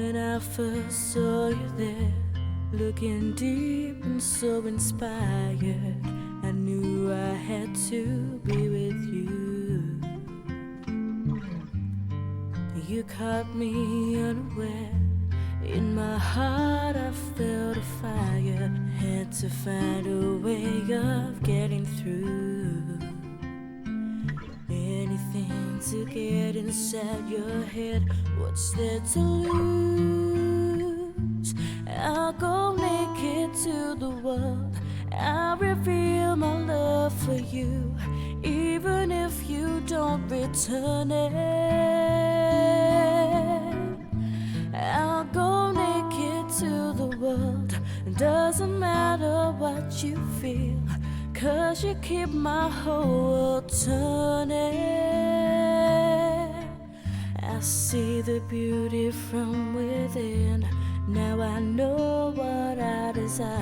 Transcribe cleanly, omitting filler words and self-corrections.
When I first saw you there, looking deep and so inspired, I knew I had to be with you. You caught me unaware. In my heart I felt a fire. Had to find a way of getting through. Anything to get inside your head. What's there to lose? I'll go naked to the world. I'll reveal my love for you, even if you don't return it. I'll go naked to the world. Doesn't matter what you feel, 'cause you keep my whole world turning. I see the beauty from within. Now I know what I desire.